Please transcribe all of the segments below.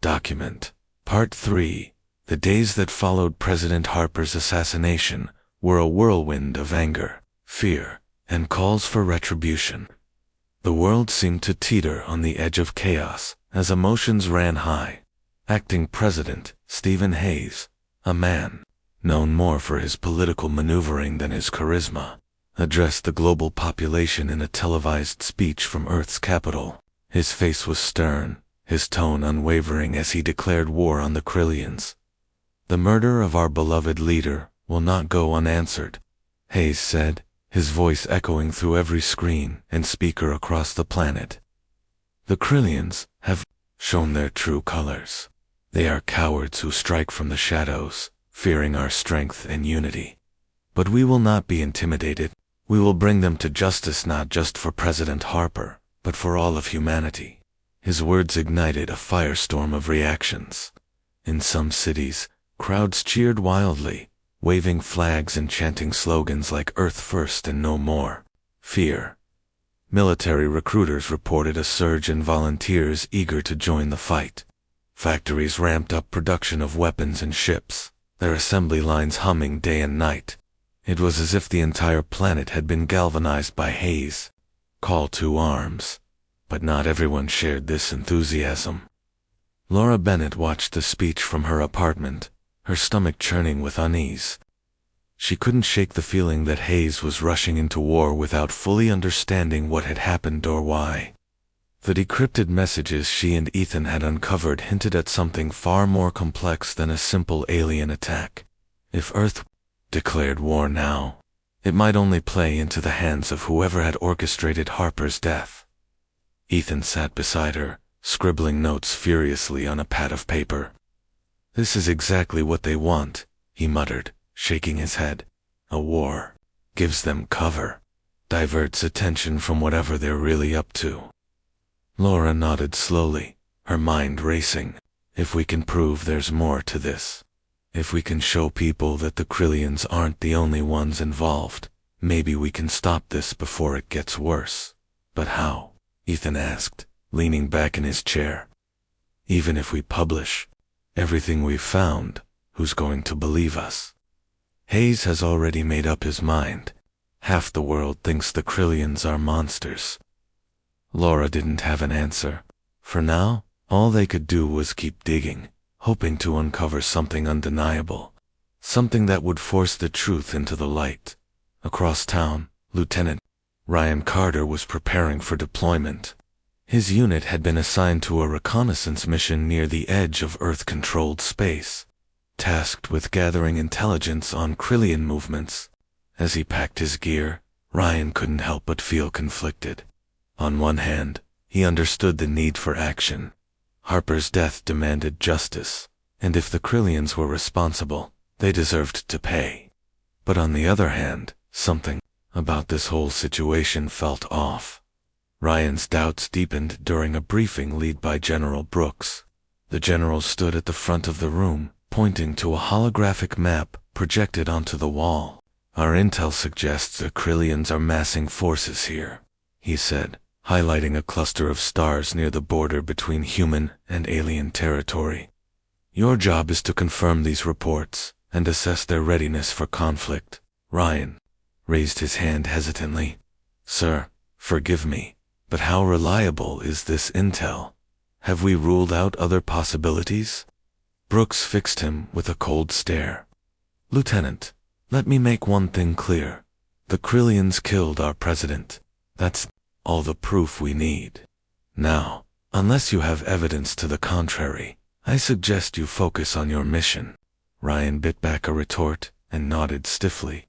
Document. Part 3. The days that followed President Harper's assassination were a whirlwind of anger, fear, and calls for retribution. The world seemed to teeter on the edge of chaos as emotions ran high. Acting President Stephen Hayes, a man known more for his political maneuvering than his charisma, addressed the global population in a televised speech from Earth's capital. His face was stern, his tone unwavering as he declared war on the Krillians. "The murder of our beloved leader will not go unanswered," Hayes said, his voice echoing through every screen and speaker across the planet. "The Krillians have shown their true colors. They are cowards who strike from the shadows, fearing our strength and unity. But we will not be intimidated. We will bring them to justice not just for President Harper, but for all of humanity." His words ignited a firestorm of reactions. In some cities, crowds cheered wildly, waving flags and chanting slogans like "Earth First" and "No More Fear." Military recruiters reported a surge in volunteers eager to join the fight. Factories ramped up production of weapons and ships, their assembly lines humming day and night. It was as if the entire planet had been galvanized by Hayes' call to arms. But not everyone shared this enthusiasm. Laura Bennett watched the speech from her apartment, her stomach churning with unease. She couldn't shake the feeling that Hayes was rushing into war without fully understanding what had happened or why. The decrypted messages she and Ethan had uncovered hinted at something far more complex than a simple alien attack. If Earth declared war now, it might only play into the hands of whoever had orchestrated Harper's death. Ethan sat beside her, scribbling notes furiously on a pad of paper. "This is exactly what they want," he muttered, shaking his head. "A war gives them cover, diverts attention from whatever they're really up to." Laura nodded slowly, her mind racing. "If we can prove there's more to this, if we can show people that the Krillians aren't the only ones involved, maybe we can stop this before it gets worse." "But how?" Ethan asked, leaning back in his chair. "Even if we publish everything we've found, who's going to believe us?" Hayes has already made up his mind. Half the world thinks the Krillians are monsters. Laura didn't have an answer. For now, all they could do was keep digging, hoping to uncover something undeniable, something that would force the truth into the light. Across town, Lieutenant Ryan Carter was preparing for deployment. His unit had been assigned to a reconnaissance mission near the edge of Earth-controlled space, tasked with gathering intelligence on Krillian movements. As he packed his gear, Ryan couldn't help but feel conflicted. On one hand, he understood the need for action. Harper's death demanded justice, and if the Krillians were responsible, they deserved to pay. But on the other hand, something about this whole situation felt off. Ryan's doubts deepened during a briefing led by General Brooks. The general stood at the front of the room, pointing to a holographic map projected onto the wall. "Our intel suggests the Krillians are massing forces here," he said, highlighting a cluster of stars near the border between human and alien territory. "Your job is to confirm these reports and assess their readiness for conflict." Ryan raised his hand hesitantly. "Sir, forgive me, but how reliable is this intel? Have we ruled out other possibilities?" Brooks fixed him with a cold stare. "Lieutenant, let me make one thing clear. The Krillians killed our president. That's all the proof we need. Now, unless you have evidence to the contrary, I suggest you focus on your mission." Ryan bit back a retort and nodded stiffly.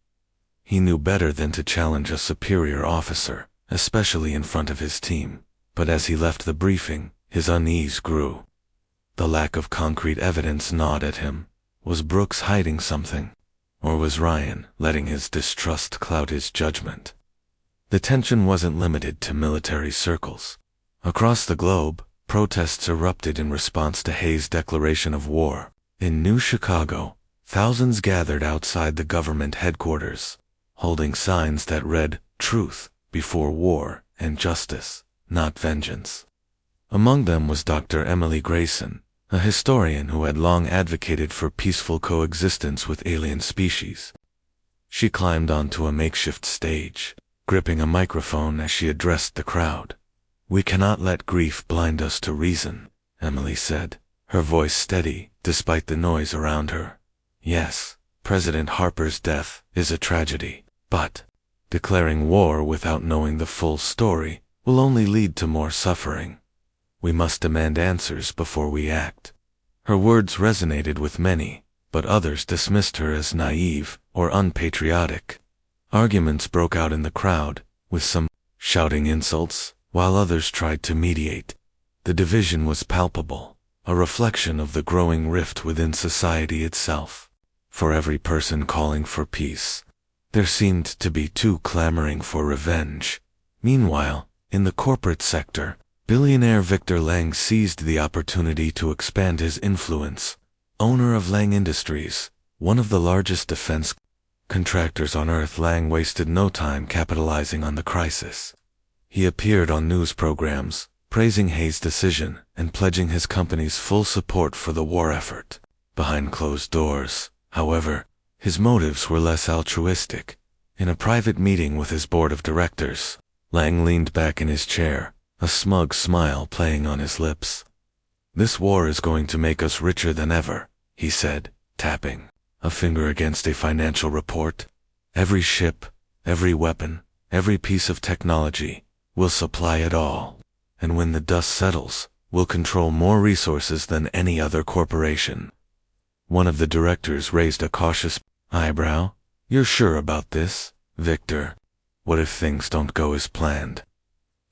He knew better than to challenge a superior officer, especially in front of his team. But as he left the briefing, his unease grew. The lack of concrete evidence gnawed at him. Was Brooks hiding something? Or was Ryan letting his distrust cloud his judgment? The tension wasn't limited to military circles. Across the globe, protests erupted in response to Hayes' declaration of war. In New Chicago, thousands gathered outside the government headquarters, holding signs that read, "Truth before war and justice, not vengeance." Among them was Dr. Emily Grayson, a historian who had long advocated for peaceful coexistence with alien species. She climbed onto a makeshift stage, gripping a microphone as she addressed the crowd. "We cannot let grief blind us to reason," Emily said, her voice steady despite the noise around her. "Yes, President Harper's death is a tragedy, but declaring war without knowing the full story will only lead to more suffering. We must demand answers before we act." Her words resonated with many, but others dismissed her as naive or unpatriotic. Arguments broke out in the crowd, with some shouting insults, while others tried to mediate. The division was palpable, a reflection of the growing rift within society itself. For every person calling for peace, there seemed to be two clamoring for revenge. Meanwhile, in the corporate sector, billionaire Victor Lang seized the opportunity to expand his influence. Owner of Lang Industries, one of the largest defense contractors on Earth, Lang wasted no time capitalizing on the crisis. He appeared on news programs, praising Hayes' decision and pledging his company's full support for the war effort. Behind closed doors, however, his motives were less altruistic. In a private meeting with his board of directors, Lang leaned back in his chair, a smug smile playing on his lips. "This war is going to make us richer than ever," he said, tapping a finger against a financial report. "Every ship, every weapon, every piece of technology, we'll supply it all. And when the dust settles, we'll control more resources than any other corporation." One of the directors raised a cautious eyebrow. "You're sure about this, Victor? What if things don't go as planned?"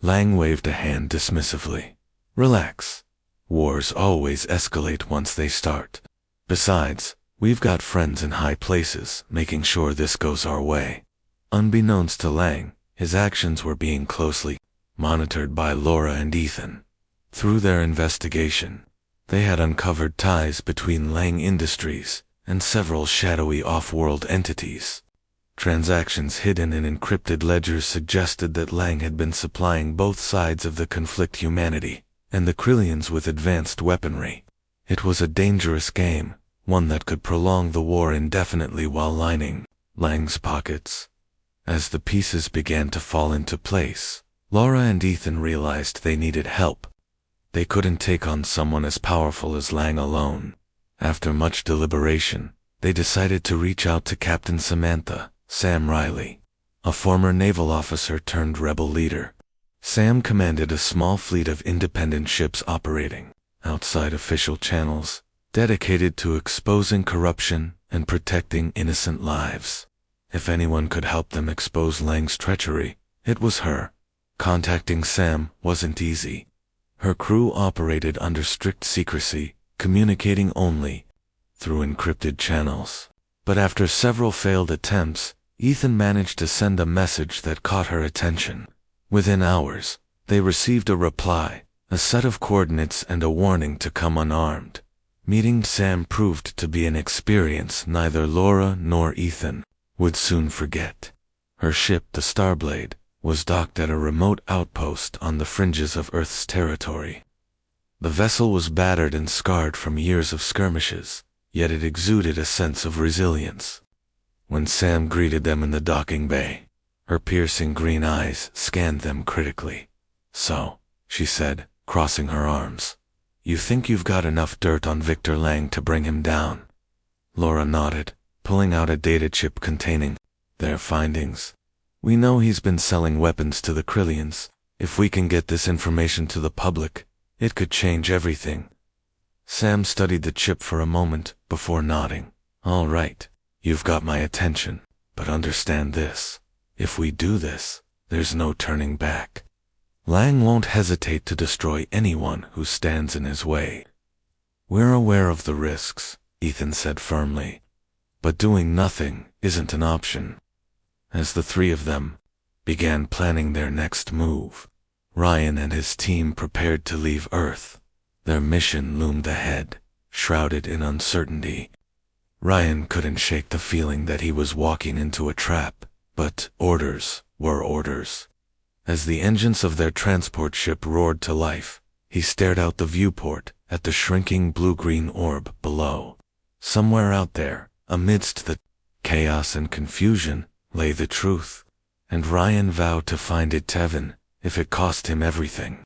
Lang waved a hand dismissively. "Relax. Wars always escalate once they start. Besides, we've got friends in high places making sure this goes our way." Unbeknownst to Lang, his actions were being closely monitored by Laura and Ethan. Through their investigation, they had uncovered ties between Lang Industries and several shadowy off-world entities. Transactions hidden in encrypted ledgers suggested that Lang had been supplying both sides of the conflict, humanity and the Krillians, with advanced weaponry. It was a dangerous game, one that could prolong the war indefinitely while lining Lang's pockets. As the pieces began to fall into place, Laura and Ethan realized they needed help. They couldn't take on someone as powerful as Lang alone. After much deliberation, they decided to reach out to Captain Samantha, Sam Riley, a former naval officer turned rebel leader. Sam commanded a small fleet of independent ships operating outside official channels, dedicated to exposing corruption and protecting innocent lives. If anyone could help them expose Lang's treachery, it was her. Contacting Sam wasn't easy. Her crew operated under strict secrecy, communicating only through encrypted channels. But after several failed attempts, Ethan managed to send a message that caught her attention. Within hours, they received a reply, a set of coordinates and a warning to come unarmed. Meeting Sam proved to be an experience neither Laura nor Ethan would soon forget. Her ship, the Starblade, was docked at a remote outpost on the fringes of Earth's territory. The vessel was battered and scarred from years of skirmishes, yet it exuded a sense of resilience. When Sam greeted them in the docking bay, her piercing green eyes scanned them critically. "So," she said, crossing her arms, "you think you've got enough dirt on Victor Lang to bring him down?" Laura nodded, pulling out a data chip containing their findings. "We know he's been selling weapons to the Krillians. If we can get this information to the public, it could change everything." Sam studied the chip for a moment before nodding. "All right, you've got my attention, but understand this. If we do this, there's no turning back. Lang won't hesitate to destroy anyone who stands in his way." "We're aware of the risks," Ethan said firmly, "but doing nothing isn't an option." As the three of them began planning their next move, Ryan and his team prepared to leave Earth. Their mission loomed ahead, shrouded in uncertainty. Ryan couldn't shake the feeling that he was walking into a trap, but orders were orders. As the engines of their transport ship roared to life, he stared out the viewport at the shrinking blue-green orb below. Somewhere out there, amidst the chaos and confusion, lay the truth, and Ryan vowed to find it, Tevin, if it cost him everything.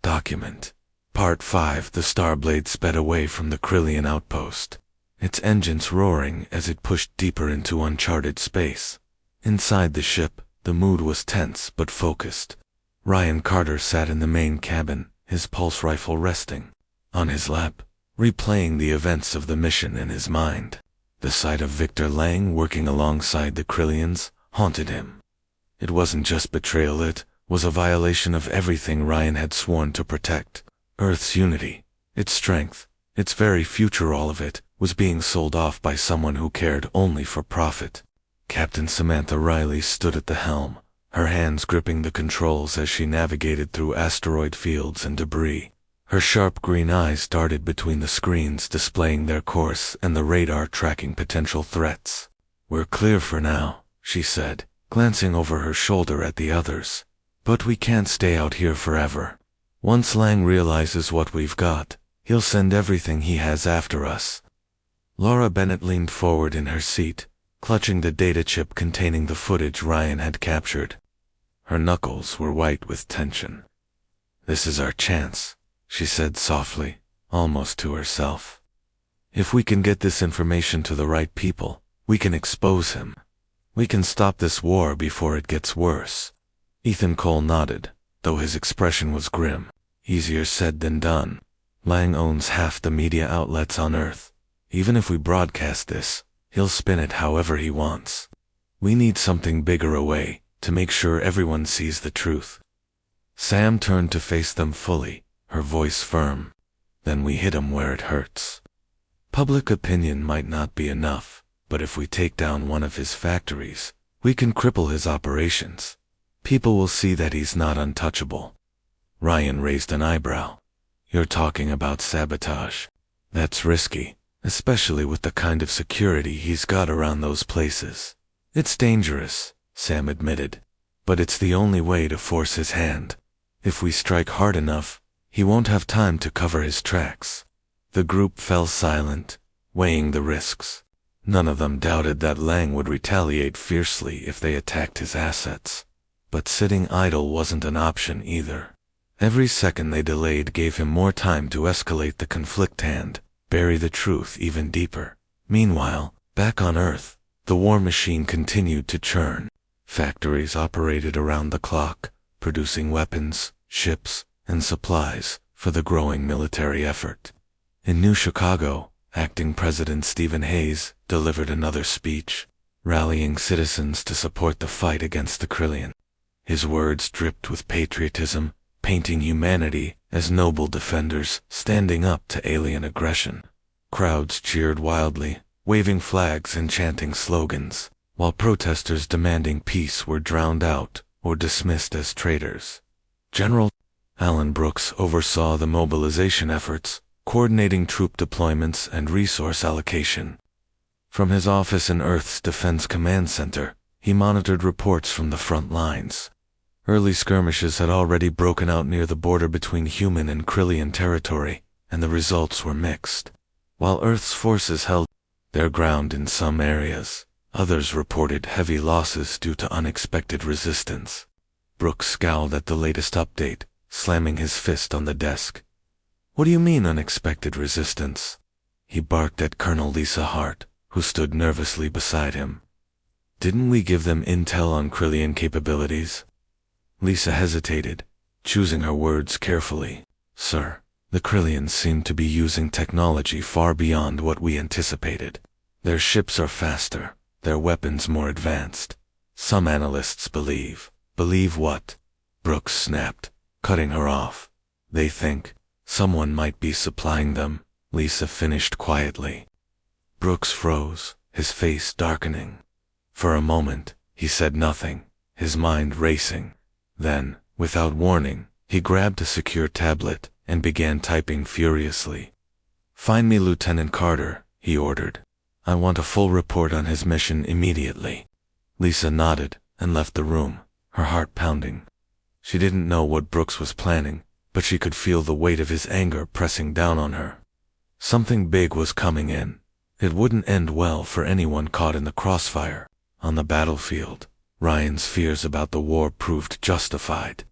Document. Part 5. The Starblade sped away from the Krillian outpost, its engines roaring as it pushed deeper into uncharted space. Inside the ship, the mood was tense but focused. Ryan Carter sat in the main cabin, his pulse rifle resting on his lap, replaying the events of the mission in his mind. The sight of Victor Lang working alongside the Krillians haunted him. It wasn't just betrayal, it was a violation of everything Ryan had sworn to protect. Earth's unity, its strength, its very future, all of it was being sold off by someone who cared only for profit. Captain Samantha Riley stood at the helm, her hands gripping the controls as she navigated through asteroid fields and debris. Her sharp green eyes darted between the screens displaying their course and the radar tracking potential threats. "We're clear for now," she said, glancing over her shoulder at the others. "But we can't stay out here forever. Once Lang realizes what we've got, he'll send everything he has after us." Laura Bennett leaned forward in her seat, clutching the data chip containing the footage Ryan had captured. Her knuckles were white with tension. "This is our chance," she said softly, almost to herself. "If we can get this information to the right people, we can expose him. We can stop this war before it gets worse." Ethan Cole nodded, though his expression was grim. "Easier said than done. Lang owns half the media outlets on Earth. Even if we broadcast this, he'll spin it however he wants. We need something bigger away to make sure everyone sees the truth." Sam turned to face them fully, her voice firm. "Then we hit him where it hurts. Public opinion might not be enough, but if we take down one of his factories, we can cripple his operations. People will see that he's not untouchable." Ryan raised an eyebrow. "You're talking about sabotage. That's risky, especially with the kind of security he's got around those places." "It's dangerous," Sam admitted, "but it's the only way to force his hand. If we strike hard enough, he won't have time to cover his tracks." The group fell silent, weighing the risks. None of them doubted that Lang would retaliate fiercely if they attacked his assets. But sitting idle wasn't an option either. Every second they delayed gave him more time to escalate the conflict and bury the truth even deeper. Meanwhile, back on Earth, the war machine continued to churn. Factories operated around the clock, producing weapons, ships, and supplies for the growing military effort. In New Chicago, Acting President Stephen Hayes delivered another speech, rallying citizens to support the fight against the Krillian. His words dripped with patriotism, painting humanity as noble defenders standing up to alien aggression. Crowds cheered wildly, waving flags and chanting slogans, while protesters demanding peace were drowned out or dismissed as traitors. General Alan Brooks oversaw the mobilization efforts, coordinating troop deployments and resource allocation. From his office in Earth's Defense Command Center, he monitored reports from the front lines. Early skirmishes had already broken out near the border between human and Krillian territory, and the results were mixed. While Earth's forces held their ground in some areas, others reported heavy losses due to unexpected resistance. Brooks scowled at the latest update, slamming his fist on the desk. "What do you mean unexpected resistance?" He barked at Colonel Lisa Hart, who stood nervously beside him. "Didn't we give them intel on Krillian capabilities?" Lisa hesitated, choosing her words carefully. "Sir, the Krillians seem to be using technology far beyond what we anticipated. Their ships are faster, their weapons more advanced. Some analysts believe." "Believe what?" Brooks snapped, cutting her off. "They think someone might be supplying them," Lisa finished quietly. Brooks froze, his face darkening. For a moment, he said nothing, his mind racing. Then, without warning, he grabbed a secure tablet and began typing furiously. "Find me Lieutenant Carter," he ordered. "I want a full report on his mission immediately." Lisa nodded and left the room, her heart pounding. She didn't know what Brooks was planning, but she could feel the weight of his anger pressing down on her. Something big was coming in. It wouldn't end well for anyone caught in the crossfire. On the battlefield, Ryan's fears about the war proved justified.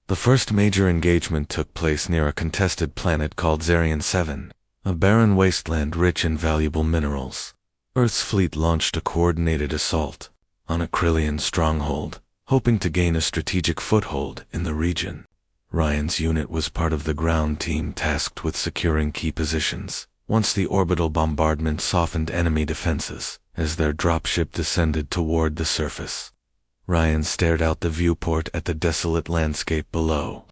The first major engagement took place near a contested planet called Zarian 7, a barren wasteland rich in valuable minerals. Earth's fleet launched a coordinated assault on a Krillian stronghold, hoping to gain a strategic foothold in the region. Ryan's unit was part of the ground team tasked with securing key positions, once the orbital bombardment softened enemy defenses as their dropship descended toward the surface. Ryan stared out the viewport at the desolate landscape below.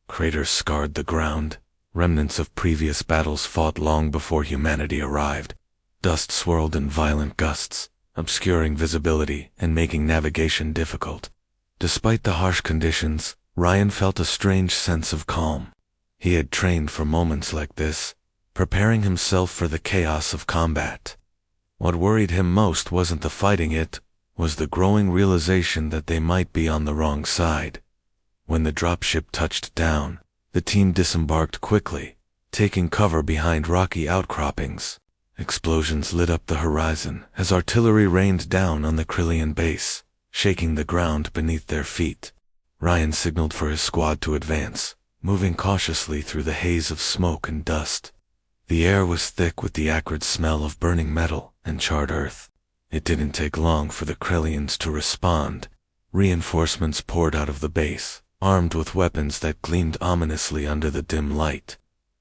Craters scarred the ground, remnants of previous battles fought long before humanity arrived. Dust swirled in violent gusts, obscuring visibility and making navigation difficult. Despite the harsh conditions, Ryan felt a strange sense of calm. He had trained for moments like this, preparing himself for the chaos of combat. What worried him most wasn't the fighting, it was the growing realization that they might be on the wrong side. When the dropship touched down, the team disembarked quickly, taking cover behind rocky outcroppings. Explosions lit up the horizon as artillery rained down on the Krillian base, shaking the ground beneath their feet. Ryan signaled for his squad to advance, moving cautiously through the haze of smoke and dust. The air was thick with the acrid smell of burning metal and charred earth. It didn't take long for the Krillians to respond. Reinforcements poured out of the base, armed with weapons that gleamed ominously under the dim light.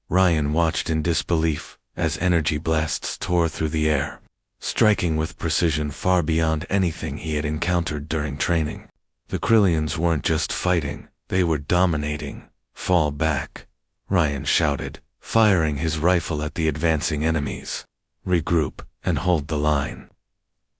Ryan watched in disbelief as energy blasts tore through the air, striking with precision far beyond anything he had encountered during training. The Krillians weren't just fighting, they were dominating. "Fall back," Ryan shouted, firing his rifle at the advancing enemies. "Regroup and hold the line."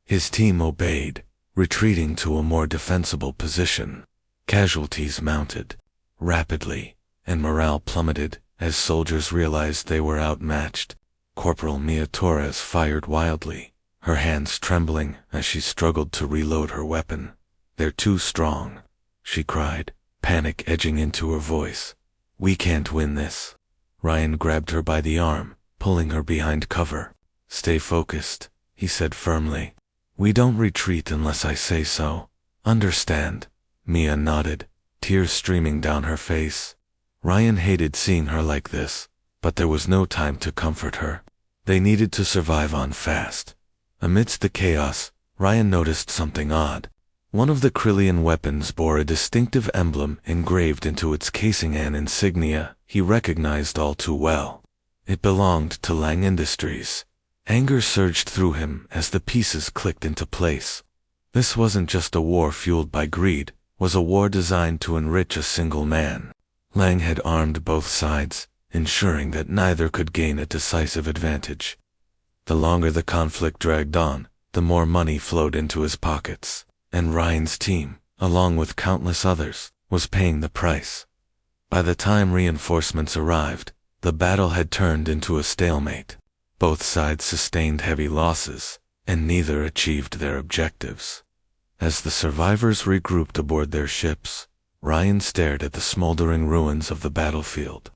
His team obeyed, retreating to a more defensible position. Casualties mounted rapidly, and morale plummeted as soldiers realized they were outmatched. Corporal Mia Torres fired wildly, her hands trembling as she struggled to reload her weapon. "They're too strong," she cried, panic edging into her voice. "We can't win this." Ryan grabbed her by the arm, pulling her behind cover. "Stay focused," he said firmly. "We don't retreat unless I say so. Understand?" Mia nodded, tears streaming down her face. Ryan hated seeing her like this, but there was no time to comfort her. They needed to survive on fast. Amidst the chaos, Ryan noticed something odd. One of the Krillian weapons bore a distinctive emblem engraved into its casing, an insignia he recognized all too well. It belonged to Lang Industries. Anger surged through him as the pieces clicked into place. This wasn't just a war fueled by greed, was a war designed to enrich a single man. Lang had armed both sides, ensuring that neither could gain a decisive advantage. The longer the conflict dragged on, the more money flowed into his pockets, and Ryan's team, along with countless others, was paying the price. By the time reinforcements arrived, the battle had turned into a stalemate. Both sides sustained heavy losses, and neither achieved their objectives. As the survivors regrouped aboard their ships, Ryan stared at the smoldering ruins of the battlefield.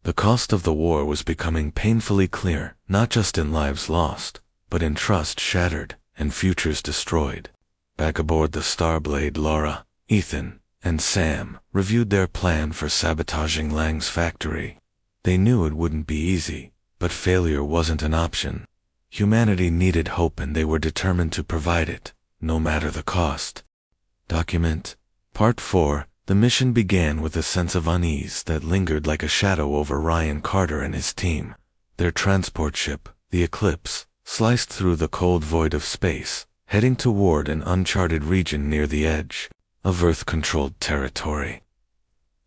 The cost of the war was becoming painfully clear, not just in lives lost, but in trust shattered and futures destroyed. Back aboard the Starblade, Laura, Ethan, and Sam reviewed their plan for sabotaging Lang's factory. They knew it wouldn't be easy, but failure wasn't an option. Humanity needed hope, and they were determined to provide it, no matter the cost. Document Part 4. The mission began with a sense of unease that lingered like a shadow over Ryan Carter and his team. Their transport ship, the Eclipse, sliced through the cold void of space, heading toward an uncharted region near the edge of Earth-controlled territory.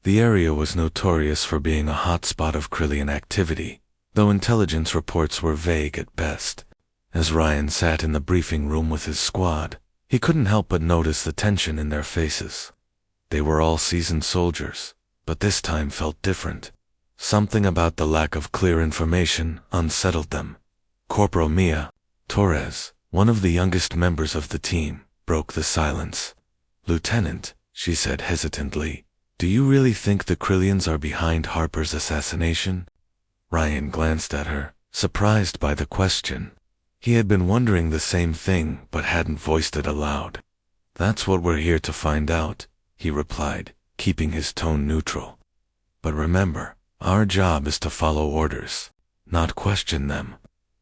The area was notorious for being a hotspot of Krillian activity, though intelligence reports were vague at best. As Ryan sat in the briefing room with his squad, he couldn't help but notice the tension in their faces. They were all seasoned soldiers, but this time felt different. Something about the lack of clear information unsettled them. Corporal Mia Torres, one of the youngest members of the team, broke the silence. "Lieutenant," she said hesitantly, Do you really think the Krillians are behind Harper's assassination? Ryan glanced at her, surprised by the question. He had been wondering the same thing, but hadn't voiced it aloud. That's what we're here to find out, he replied, keeping his tone neutral. But remember, our job is to follow orders, not question them.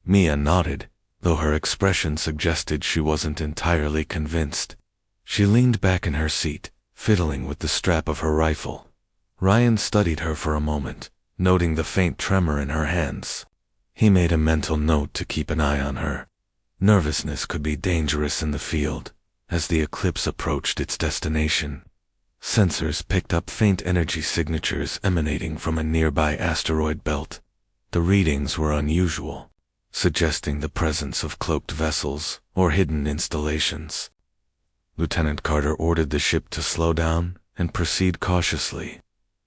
Mia nodded, though her expression suggested she wasn't entirely convinced. She leaned back in her seat, fiddling with the strap of her rifle. Ryan studied her for a moment, noting the faint tremor in her hands. He made a mental note to keep an eye on her. Nervousness could be dangerous in the field, as the eclipse approached its destination. Sensors picked up faint energy signatures emanating from a nearby asteroid belt. The readings were unusual, suggesting the presence of cloaked vessels or hidden installations. Lieutenant Carter ordered the ship to slow down and proceed cautiously.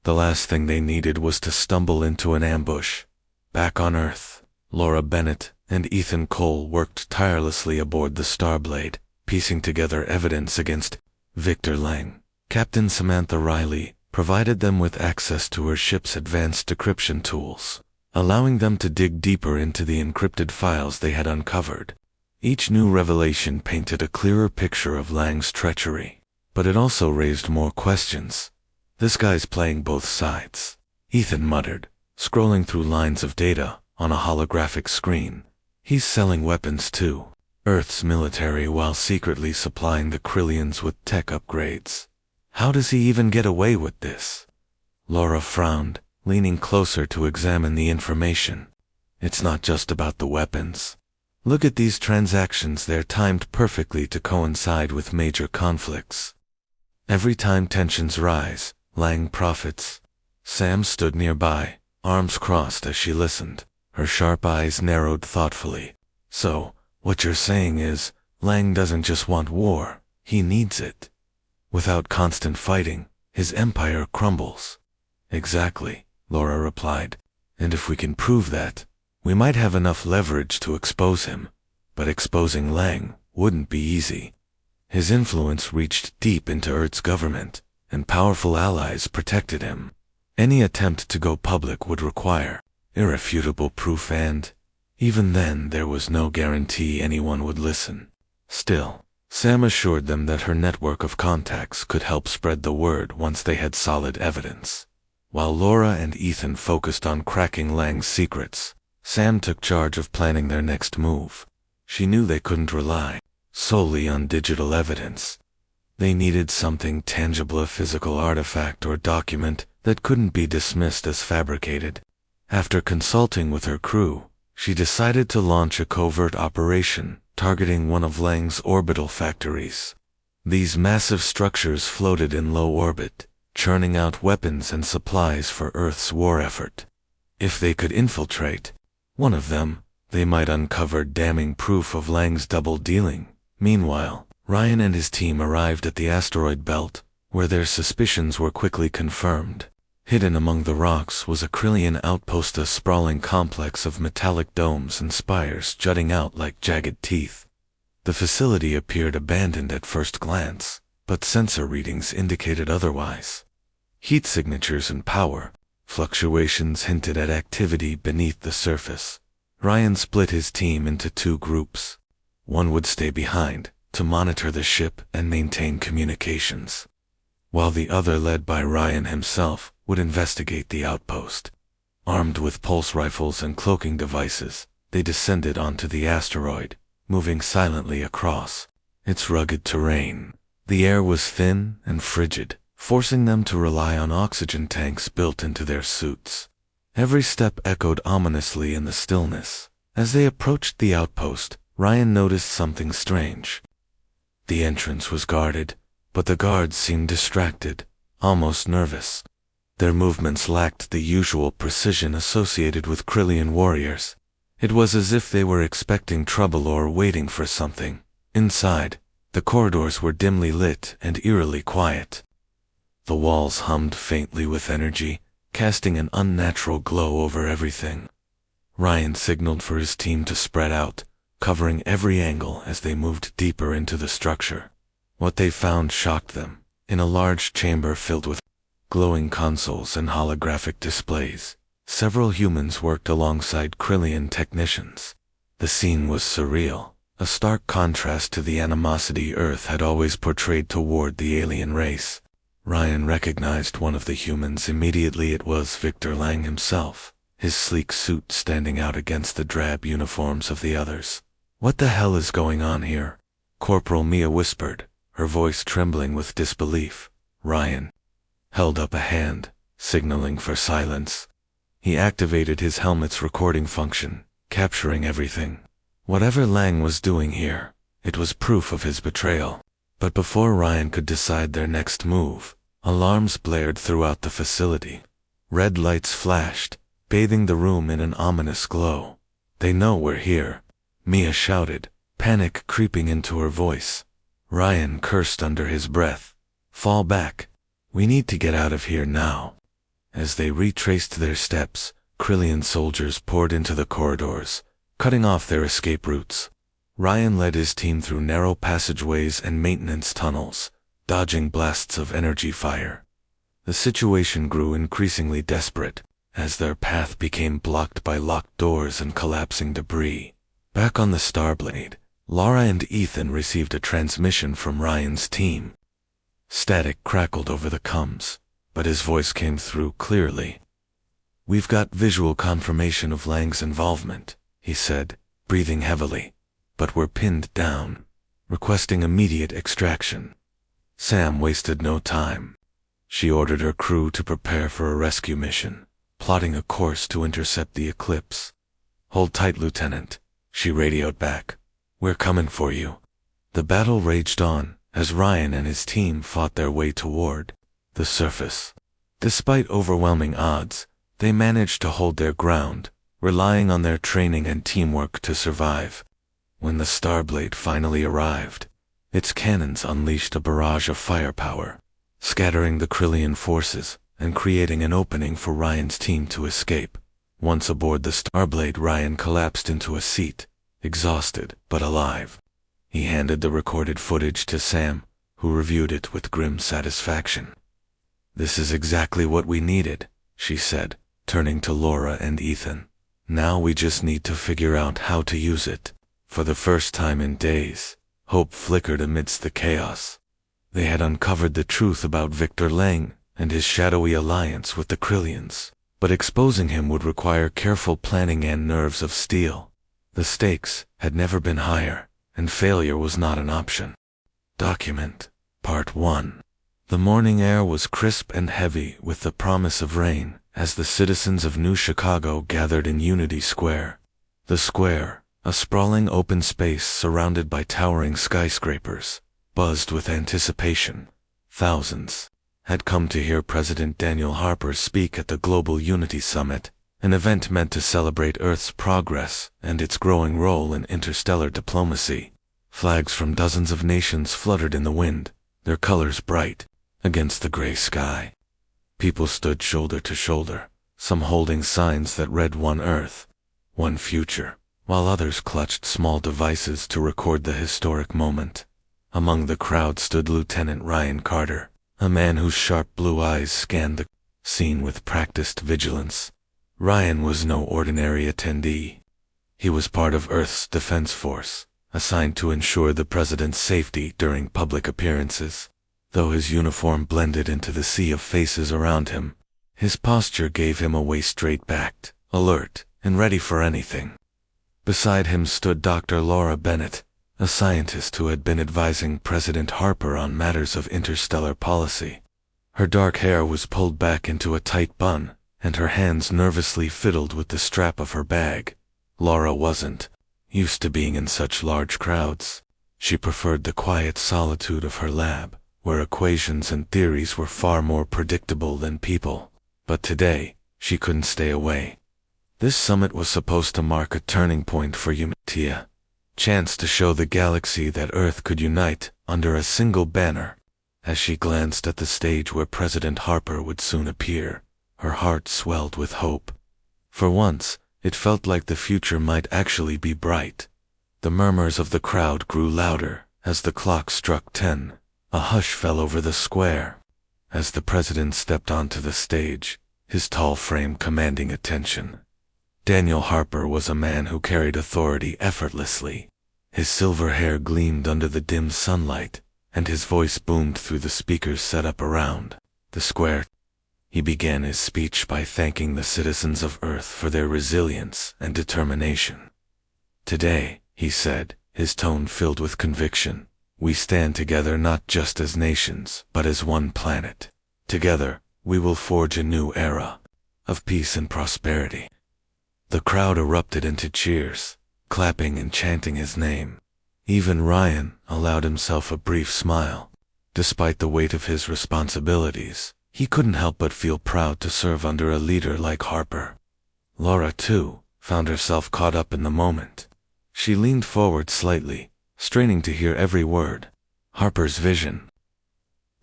The last thing they needed was to stumble into an ambush. Back on Earth, Laura Bennett and Ethan Cole worked tirelessly aboard the Starblade, piecing together evidence against Victor Lang. Captain Samantha Riley provided them with access to her ship's advanced decryption tools, allowing them to dig deeper into the encrypted files they had uncovered. Each new revelation painted a clearer picture of Lang's treachery, but it also raised more questions. This guy's playing both sides, Ethan muttered, scrolling through lines of data on a holographic screen. He's selling weapons too, Earth's military, while secretly supplying the Krillians with tech upgrades. How does he even get away with this? Laura frowned, leaning closer to examine the information. It's not just about the weapons. Look at these transactions, they're timed perfectly to coincide with major conflicts. Every time tensions rise, Lang profits. Sam stood nearby, arms crossed as she listened, her sharp eyes narrowed thoughtfully. So, what you're saying is, Lang doesn't just want war, he needs it. Without constant fighting, his empire crumbles. Exactly, Laura replied. And if we can prove that, we might have enough leverage to expose him. But exposing Lang wouldn't be easy. His influence reached deep into Earth's government, and powerful allies protected him. Any attempt to go public would require irrefutable proof, and even then there was no guarantee anyone would listen. Still, Sam assured them that her network of contacts could help spread the word once they had solid evidence. While Laura and Ethan focused on cracking Lang's secrets, Sam took charge of planning their next move. She knew they couldn't rely solely on digital evidence. They needed something tangible, a physical artifact or document that couldn't be dismissed as fabricated. After consulting with her crew, she decided to launch a covert operation targeting one of Lang's orbital factories. These massive structures floated in low orbit, churning out weapons and supplies for Earth's war effort. If they could infiltrate one of them, they might uncover damning proof of Lang's double-dealing. Meanwhile, Ryan and his team arrived at the asteroid belt, where their suspicions were quickly confirmed. Hidden among the rocks was a Krillian outpost, a sprawling complex of metallic domes and spires jutting out like jagged teeth. The facility appeared abandoned at first glance, but sensor readings indicated otherwise. Heat signatures and power fluctuations hinted at activity beneath the surface. Ryan split his team into two groups. One would stay behind to monitor the ship and maintain communications, while the other, led by Ryan himself, would investigate the outpost. Armed with pulse rifles and cloaking devices, they descended onto the asteroid, moving silently across its rugged terrain. The air was thin and frigid, forcing them to rely on oxygen tanks built into their suits. Every step echoed ominously in the stillness. As they approached the outpost, Ryan noticed something strange. The entrance was guarded, but the guards seemed distracted, almost nervous. Their movements lacked the usual precision associated with Krillian warriors. It was as if they were expecting trouble or waiting for something. Inside, the corridors were dimly lit and eerily quiet. The walls hummed faintly with energy, casting an unnatural glow over everything. Ryan signaled for his team to spread out, covering every angle as they moved deeper into the structure. What they found shocked them. In a large chamber filled with glowing consoles and holographic displays. Several humans worked alongside Krillian technicians. The scene was surreal, a stark contrast to the animosity Earth had always portrayed toward the alien race. Ryan recognized one of the humans immediately. It was Victor Lang himself, his sleek suit standing out against the drab uniforms of the others. "What the hell is going on here?" Corporal Mia whispered, her voice trembling with disbelief. Ryan held up a hand, signaling for silence. He activated his helmet's recording function, capturing everything. Whatever Lang was doing here, it was proof of his betrayal. But before Ryan could decide their next move, alarms blared throughout the facility. Red lights flashed, bathing the room in an ominous glow. "They know we're here," Mia shouted, panic creeping into her voice. Ryan cursed under his breath. "Fall back. We need to get out of here now." As they retraced their steps, Krillian soldiers poured into the corridors, cutting off their escape routes. Ryan led his team through narrow passageways and maintenance tunnels, dodging blasts of energy fire. The situation grew increasingly desperate, as their path became blocked by locked doors and collapsing debris. Back on the Starblade, Laura and Ethan received a transmission from Ryan's team. Static crackled over the comms, but his voice came through clearly. "We've got visual confirmation of Lang's involvement," he said, breathing heavily. "But we're pinned down, requesting immediate extraction." Sam wasted no time. She ordered her crew to prepare for a rescue mission, plotting a course to intercept the eclipse. "Hold tight, Lieutenant," she radioed back. "We're coming for you." The battle raged on, as Ryan and his team fought their way toward the surface. Despite overwhelming odds, they managed to hold their ground, relying on their training and teamwork to survive. When the Starblade finally arrived, its cannons unleashed a barrage of firepower, scattering the Krillian forces and creating an opening for Ryan's team to escape. Once aboard the Starblade, Ryan collapsed into a seat, exhausted but alive. He handed the recorded footage to Sam, who reviewed it with grim satisfaction. "This is exactly what we needed," she said, turning to Laura and Ethan. "Now we just need to figure out how to use it." For the first time in days, hope flickered amidst the chaos. They had uncovered the truth about Victor Lang and his shadowy alliance with the Krillians, but exposing him would require careful planning and nerves of steel. The stakes had never been higher, and failure was not an option. Document Part 1. The morning air was crisp and heavy with the promise of rain as the citizens of New Chicago gathered in Unity Square. The square, a sprawling open space surrounded by towering skyscrapers, buzzed with anticipation. Thousands had come to hear President Daniel Harper speak at the Global Unity Summit, an event meant to celebrate Earth's progress and its growing role in interstellar diplomacy. Flags from dozens of nations fluttered in the wind, their colors bright against the gray sky. People stood shoulder to shoulder, some holding signs that read "One Earth, One Future," while others clutched small devices to record the historic moment. Among the crowd stood Lieutenant Ryan Carter, a man whose sharp blue eyes scanned the scene with practiced vigilance. Ryan was no ordinary attendee. He was part of Earth's Defense Force, assigned to ensure the president's safety during public appearances. Though his uniform blended into the sea of faces around him, his posture gave him away straight-backed, alert, and ready for anything. Beside him stood Dr. Laura Bennett, a scientist who had been advising President Harper on matters of interstellar policy. Her dark hair was pulled back into a tight bun, and her hands nervously fiddled with the strap of her bag. Laura wasn't used to being in such large crowds. She preferred the quiet solitude of her lab, where equations and theories were far more predictable than people. But today, she couldn't stay away. This summit was supposed to mark a turning point for humanity, a chance to show the galaxy that Earth could unite under a single banner. As she glanced at the stage where President Harper would soon appear, her heart swelled with hope. For once, it felt like the future might actually be bright. The murmurs of the crowd grew louder as the clock struck 10. A hush fell over the square. as the president stepped onto the stage, his tall frame commanding attention. Daniel Harper was a man who carried authority effortlessly. His silver hair gleamed under the dim sunlight, and his voice boomed through the speakers set up around the square. He began his speech by thanking the citizens of Earth for their resilience and determination. "Today," he said, his tone filled with conviction, "we stand together not just as nations, but as one planet. Together, we will forge a new era of peace and prosperity." The crowd erupted into cheers, clapping and chanting his name. Even Ryan allowed himself a brief smile. Despite the weight of his responsibilities, he couldn't help but feel proud to serve under a leader like Harper. Laura, too, found herself caught up in the moment. She leaned forward slightly, straining to hear every word. Harper's vision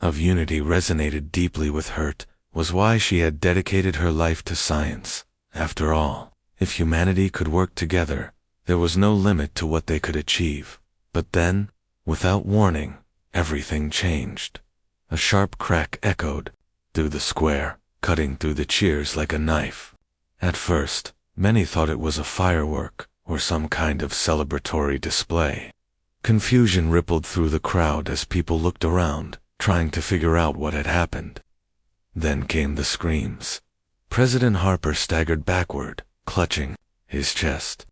of unity resonated deeply with her. Was why she had dedicated her life to science. After all, if humanity could work together, there was no limit to what they could achieve. But then, without warning, everything changed. A sharp crack echoed through the square, cutting through the cheers like a knife. At first, many thought it was a firework or some kind of celebratory display. Confusion rippled through the crowd as people looked around, trying to figure out what had happened. Then came the screams. President Harper staggered backward, clutching his chest.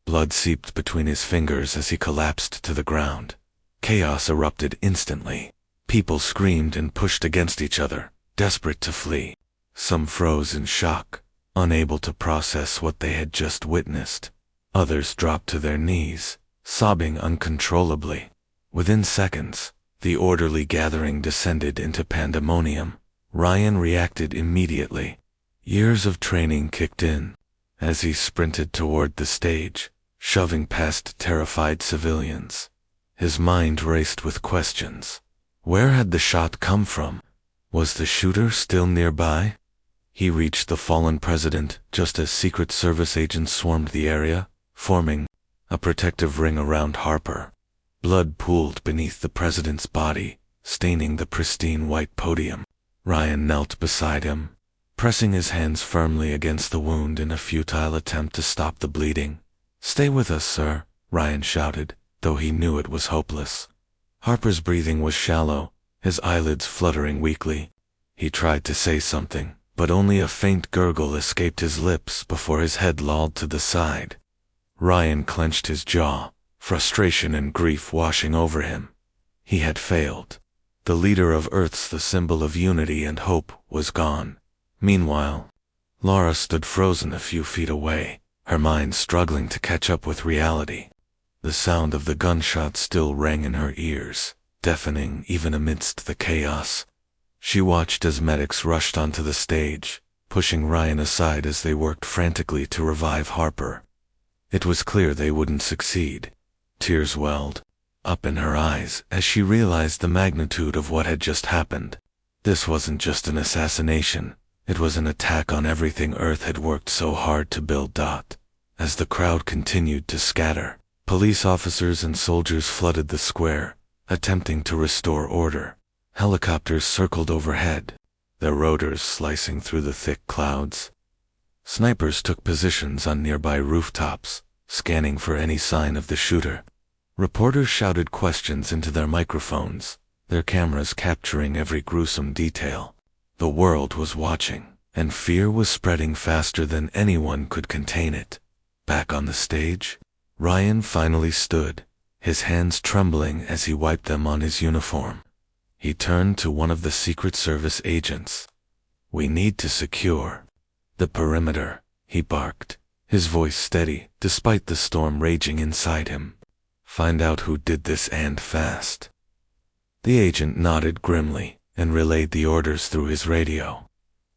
Blood seeped between his fingers as he collapsed to the ground. Chaos erupted instantly. People screamed and pushed against each other, desperate to flee. Some froze in shock, unable to process what they had just witnessed. Others dropped to their knees, sobbing uncontrollably. Within seconds, the orderly gathering descended into pandemonium. Ryan reacted immediately. Years of training kicked in as he sprinted toward the stage, shoving past terrified civilians. His mind raced with questions. Where had the shot come from? Was the shooter still nearby? He reached the fallen president just as Secret Service agents swarmed the area, forming a protective ring around Harper. Blood pooled beneath the president's body, staining the pristine white podium. Ryan knelt beside him, pressing his hands firmly against the wound in a futile attempt to stop the bleeding. "Stay with us, sir," Ryan shouted, though he knew it was hopeless. Harper's breathing was shallow, his eyelids fluttering weakly. He tried to say something, but only a faint gurgle escaped his lips before his head lolled to the side. Ryan clenched his jaw, frustration and grief washing over him. He had failed. The leader of Earth's, the symbol of unity and hope, was gone. Meanwhile, Laura stood frozen a few feet away, her mind struggling to catch up with reality. The sound of the gunshot still rang in her ears, deafening even amidst the chaos. She watched as medics rushed onto the stage, pushing Ryan aside as they worked frantically to revive Harper. It was clear they wouldn't succeed. Tears welled up in her eyes as she realized the magnitude of what had just happened. This wasn't just an assassination, it was an attack on everything Earth had worked so hard to build. As the crowd continued to scatter, police officers and soldiers flooded the square, attempting to restore order. Helicopters circled overhead, their rotors slicing through the thick clouds. Snipers took positions on nearby rooftops, scanning for any sign of the shooter. Reporters shouted questions into their microphones, their cameras capturing every gruesome detail. The world was watching, and fear was spreading faster than anyone could contain it. Back on the stage, Ryan finally stood, his hands trembling as he wiped them on his uniform. He turned to one of the Secret Service agents. "We need to secure the perimeter," he barked, his voice steady despite the storm raging inside him. "Find out who did this and fast." The agent nodded grimly and relayed the orders through his radio.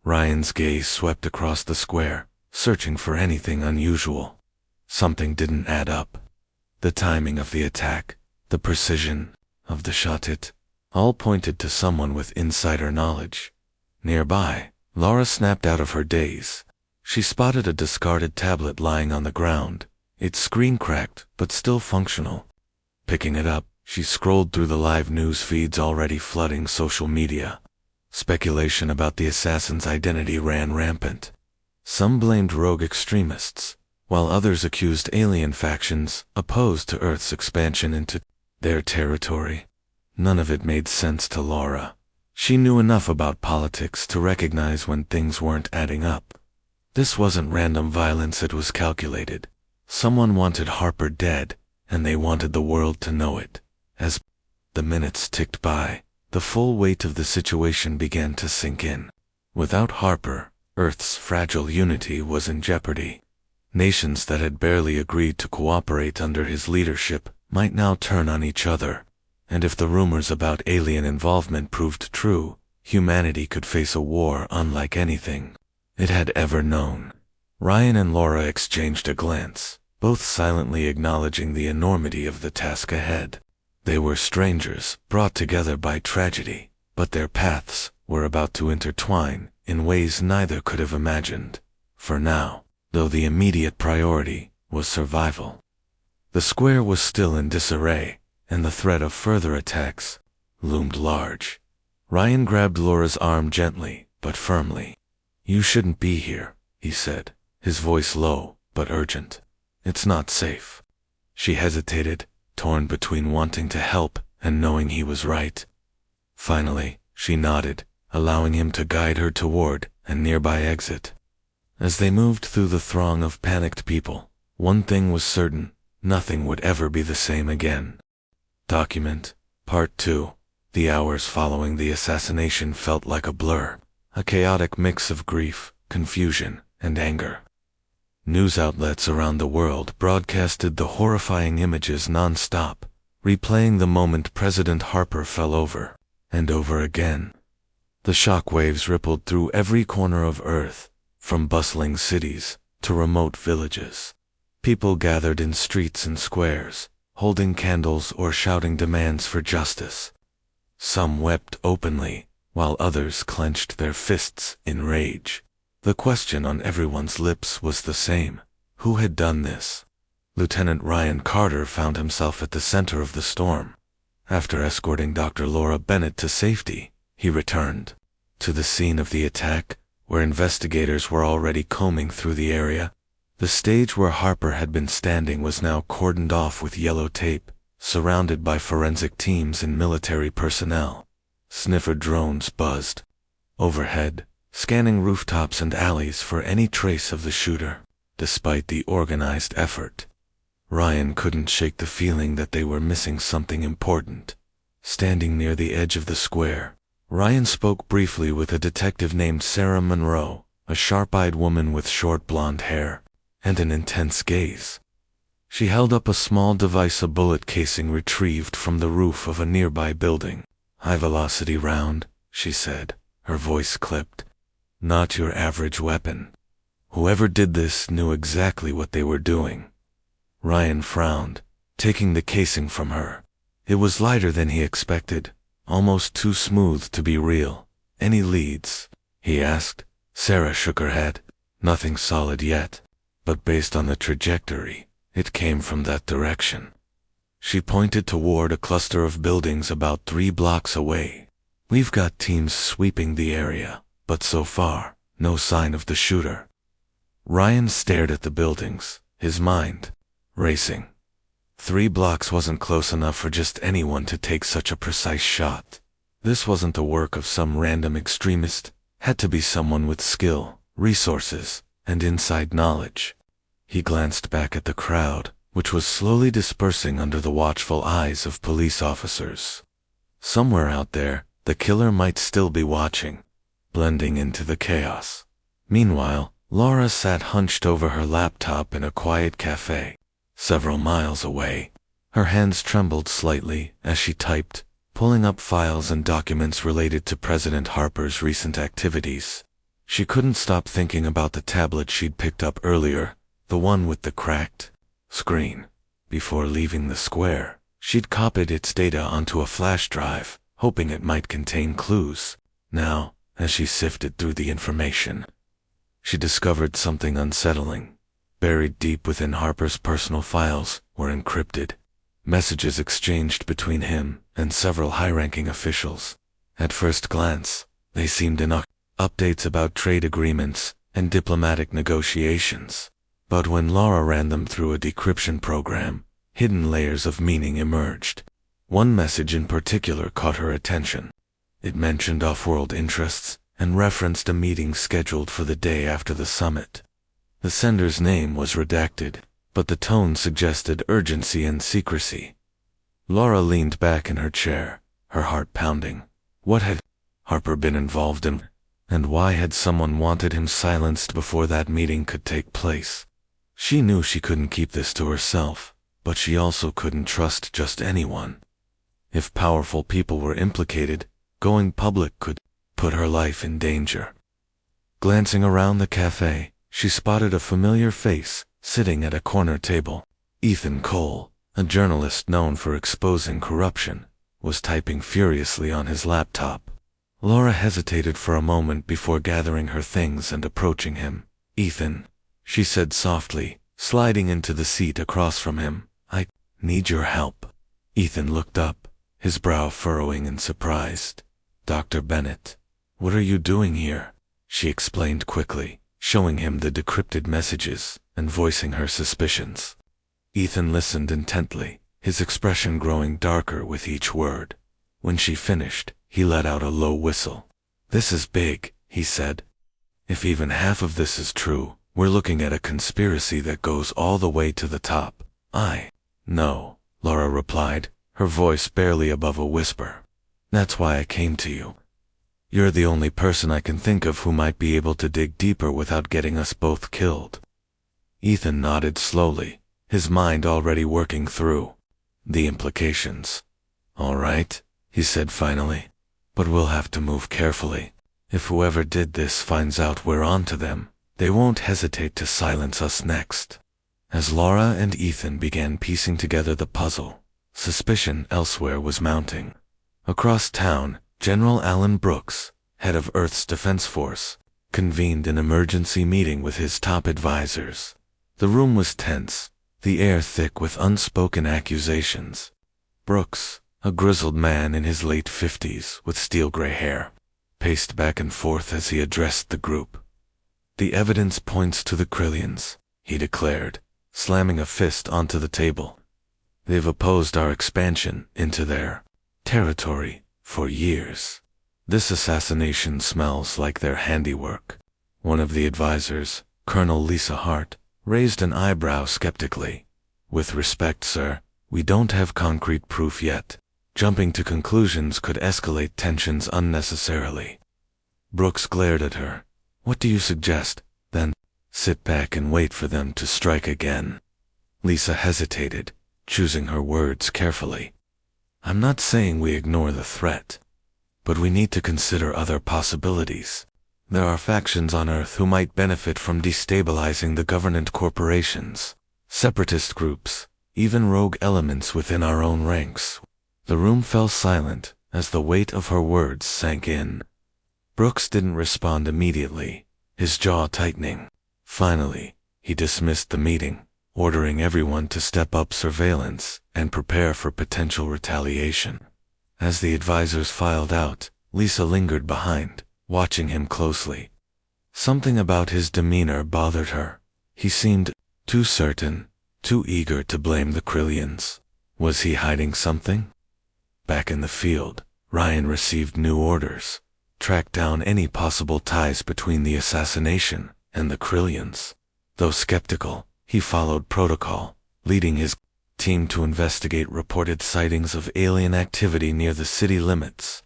Ryan's gaze swept across the square, searching for anything unusual. Something didn't add up. The timing of the attack, the precision of the shot, it all pointed to someone with insider knowledge. Nearby, Laura snapped out of her daze. She spotted a discarded tablet lying on the ground, its screen cracked but still functional. Picking it up, she scrolled through the live news feeds already flooding social media. Speculation about the assassin's identity ran rampant. Some blamed rogue extremists, while others accused alien factions opposed to Earth's expansion into their territory. None of it made sense to Laura. She knew enough about politics to recognize when things weren't adding up. This wasn't random violence, it was calculated. Someone wanted Harper dead, and they wanted the world to know it. As the minutes ticked by, the full weight of the situation began to sink in. Without Harper, Earth's fragile unity was in jeopardy. Nations that had barely agreed to cooperate under his leadership might now turn on each other, and if the rumors about alien involvement proved true, humanity could face a war unlike anything it had ever known. Ryan and Laura exchanged a glance, both silently acknowledging the enormity of the task ahead. They were strangers, brought together by tragedy, but their paths were about to intertwine in ways neither could have imagined. For now, though the immediate priority was survival. The square was still in disarray, and the threat of further attacks loomed large. Ryan grabbed Laura's arm gently, but firmly. "You shouldn't be here," he said, his voice low but urgent. "It's not safe." She hesitated, torn between wanting to help and knowing he was right. Finally, she nodded, allowing him to guide her toward a nearby exit. As they moved through the throng of panicked people, one thing was certain: nothing would ever be the same again. Document Part 2. The hours following the assassination felt like a blur, a chaotic mix of grief, confusion, and anger. News outlets around the world broadcasted the horrifying images non-stop, replaying the moment President Harper fell over and over again. The shockwaves rippled through every corner of Earth, from bustling cities to remote villages. People gathered in streets and squares, holding candles or shouting demands for justice. Some wept openly, while others clenched their fists in rage. The question on everyone's lips was the same: who had done this? Lieutenant Ryan Carter found himself at the center of the storm. After escorting Dr. Laura Bennett to safety, he returned to the scene of the attack, where investigators were already combing through the area. The stage where Harper had been standing was now cordoned off with yellow tape, surrounded by forensic teams and military personnel. Sniffer drones buzzed overhead, scanning rooftops and alleys for any trace of the shooter. Despite the organized effort, Ryan couldn't shake the feeling that they were missing something important. Standing near the edge of the square, Ryan spoke briefly with a detective named Sarah Monroe, a sharp-eyed woman with short blonde hair and an intense gaze. She held up a small device, a bullet casing retrieved from the roof of a nearby building. "High-velocity round," she said, her voice clipped. "Not your average weapon. Whoever did this knew exactly what they were doing." Ryan frowned, taking the casing from her. It was lighter than he expected, almost too smooth to be real. "Any leads?" he asked. Sarah shook her head. "Nothing solid yet, but based on the trajectory, it came from that direction." She pointed toward a cluster of buildings about 3 blocks away. "We've got teams sweeping the area, but so far, no sign of the shooter." Ryan stared at the buildings, his mind racing. 3 blocks wasn't close enough for just anyone to take such a precise shot. This wasn't the work of some random extremist, had to be someone with skill, resources, and inside knowledge. He glanced back at the crowd, which was slowly dispersing under the watchful eyes of police officers. Somewhere out there, the killer might still be watching, blending into the chaos. Meanwhile, Laura sat hunched over her laptop in a quiet cafe, several miles away. Her hands trembled slightly as she typed, pulling up files and documents related to President Harper's recent activities. She couldn't stop thinking about the tablet she'd picked up earlier, the one with the cracked screen. Before leaving the square, she'd copied its data onto a flash drive, hoping it might contain clues. Now, as she sifted through the information, she discovered something unsettling. Buried deep within Harper's personal files were encrypted messages exchanged between him and several high-ranking officials. At first glance, They seemed in updates about trade agreements and diplomatic negotiations. But when Laura ran them through a decryption program, hidden layers of meaning emerged. One message in particular caught her attention. It mentioned off-world interests and referenced a meeting scheduled for the day after the summit. The sender's name was redacted, but the tone suggested urgency and secrecy. Laura leaned back in her chair, her heart pounding. What had Harper been involved in, and why had someone wanted him silenced before that meeting could take place? She knew she couldn't keep this to herself, but she also couldn't trust just anyone. If powerful people were implicated, going public could put her life in danger. Glancing around the cafe, she spotted a familiar face sitting at a corner table. Ethan Cole, a journalist known for exposing corruption, was typing furiously on his laptop. Laura hesitated for a moment before gathering her things and approaching him. "Ethan," she said softly, sliding into the seat across from him, "I need your help." Ethan looked up, his brow furrowing in surprise. "Dr. Bennett, what are you doing here?" she explained quickly, showing him the decrypted messages and voicing her suspicions. Ethan listened intently, his expression growing darker with each word. When she finished, he let out a low whistle. "This is big," he said. "If even half of this is true, we're looking at a conspiracy that goes all the way to the top." "I know," Laura replied, her voice barely above a whisper. "That's why I came to you. You're the only person I can think of who might be able to dig deeper without getting us both killed." Ethan nodded slowly, his mind already working through the implications. "All right," he said finally, "but we'll have to move carefully. If whoever did this finds out we're onto them, they won't hesitate to silence us next." As Laura and Ethan began piecing together the puzzle, suspicion elsewhere was mounting. Across town, General Alan Brooks, head of Earth's Defense Force, convened an emergency meeting with his top advisors. The room was tense, the air thick with unspoken accusations. Brooks, a grizzled man in his late 50s with steel-gray hair, paced back and forth as he addressed the group. "The evidence points to the Krillians," he declared, slamming a fist onto the table. "They've opposed our expansion into their territory for years. This assassination smells like their handiwork." One of the advisors, Colonel Lisa Hart, raised an eyebrow skeptically. "With respect, sir, we don't have concrete proof yet. Jumping to conclusions could escalate tensions unnecessarily." Brooks glared at her. "What do you suggest, then?" "Sit back and wait for them to strike again." Lisa hesitated, choosing her words carefully. "I'm not saying we ignore the threat, but we need to consider other possibilities. There are factions on Earth who might benefit from destabilizing the government corporations, separatist groups, even rogue elements within our own ranks." The room fell silent as the weight of her words sank in. Brooks didn't respond immediately, his jaw tightening. Finally, he dismissed the meeting, ordering everyone to step up surveillance and prepare for potential retaliation. As the advisors filed out, Lisa lingered behind, watching him closely. Something about his demeanor bothered her. He seemed too certain, too eager to blame the Krillians. Was he hiding something? Back in the field, Ryan received new orders: track down any possible ties between the assassination and the Krillians. Though skeptical, he followed protocol, leading his team to investigate reported sightings of alien activity near the city limits.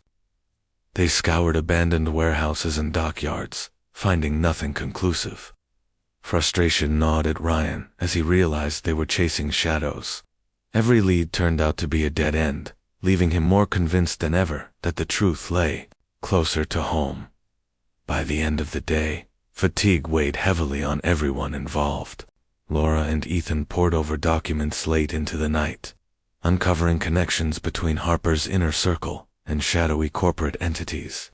They scoured abandoned warehouses and dockyards, finding nothing conclusive. Frustration gnawed at Ryan as he realized they were chasing shadows. Every lead turned out to be a dead end, leaving him more convinced than ever that the truth lay closer to home. By the end of the day, fatigue weighed heavily on everyone involved. Laura and Ethan pored over documents late into the night, uncovering connections between Harper's inner circle and shadowy corporate entities.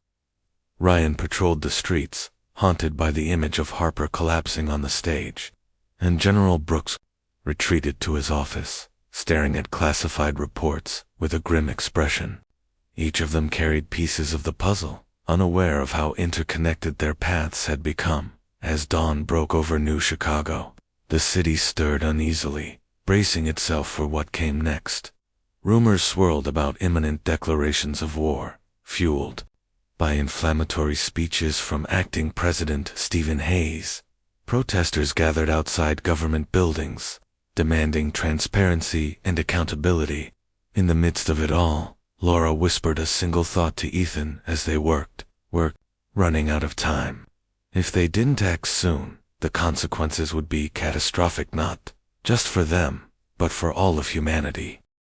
Ryan patrolled the streets, haunted by the image of Harper collapsing on the stage, and General Brooks retreated to his office, staring at classified reports with a grim expression. Each of them carried pieces of the puzzle, unaware of how interconnected their paths had become. As dawn broke over New Chicago, the city stirred uneasily, bracing itself for what came next. Rumors swirled about imminent declarations of war, fueled by inflammatory speeches from acting President Stephen Hayes. Protesters gathered outside government buildings, demanding transparency and accountability. In the midst of it all, Laura whispered a single thought to Ethan as they worked. We're running out of time. If they didn't act soon, the consequences would be catastrophic, not just for them, but for all of humanity.